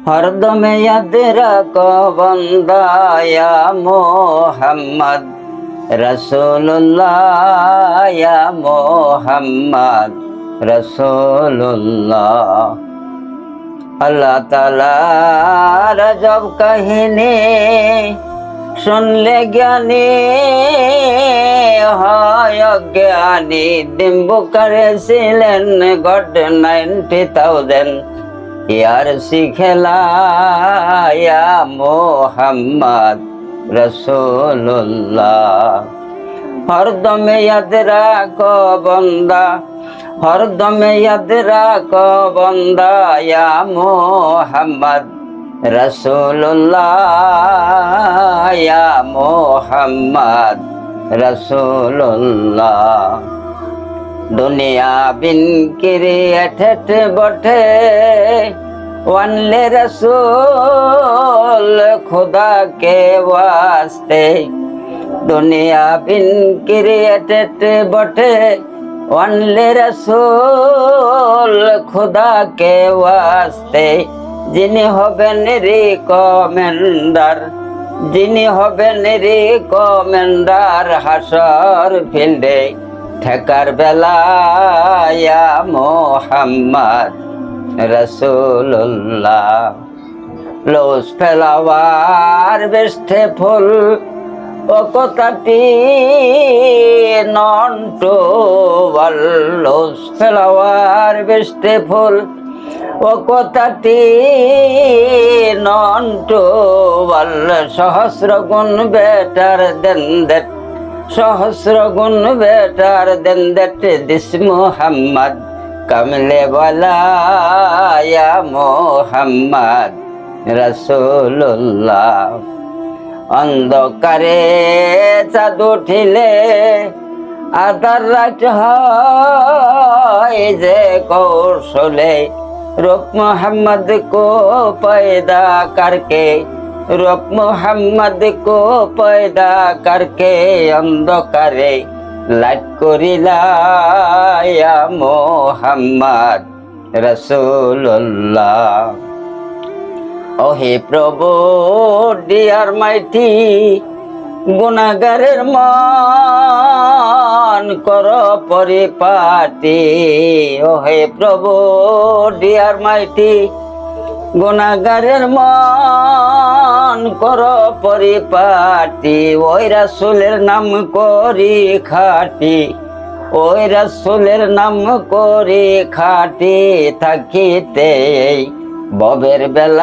हरदम याद रखो बंदा या मोहम्मद रसूलुल्लाह या मोहम्मद रसूलुल्लाह। अल्लाह ताला रजब कहिनी सुनले ज्ञानी হয় অজ্ঞানী। ডিম্বু করেছিলেন গড 90,000 ইয়ার শিখেলা ইয়া মোহাম্মদ রসুল্লাহ। হরদম ইয়াদ রাখো বন্দা, হরদম ইয়াদ রাখো বন্দা ইয়া মোহাম্মদ রসুল্লাহ ইয়া মোহাম্মদ রসুল্লাহ। दुनिया बिन क्रिएटेड बटे वनले रसूल खुदा के वास्ते। दुनिया बिन क्रिएटेड बटे वनले रसूल खुदा के वास्ते। जिनी हबेन रिकमेंडार, जिनी हबेन रिकमेंडार हाशर फील्डे ঠেকার বেলা ইয়া মোহাম্মদ রসুল্লাহ। লৌস ফেলাওয়ার বেস্টে ফুল ও কথাটি নন্টু বল। লৌস ফেলাওয়ার বেস্টে ফুল ও কথাটি নন্টু বল। সহস্র গুণ বেটার দেন দ্যাট, सहस्र गुण better than that this Muhammad कमले वाला या मोहम्मद रसूलुल्लाह। अंधकारे चाँद उठिले आधार रात হয় যে कौशले। रूप मोहम्मद को पैदा करके, रूप मोहम्मद को पैदा करके अंधकारे लाइट करिला या मोहम्मद रसूलुल्लाह। ओ हे प्रभु डियर माइटी गुनाहगारेर मान करो परिपाटी। ओ हे प्रभु डियर माइटी गुनाहगारेर मान करो परिपाटी। ওই রাসূলের নাম করি খাটি, ওই রাসূলের নাম করি খাটি থাকিতে ববের বেলা।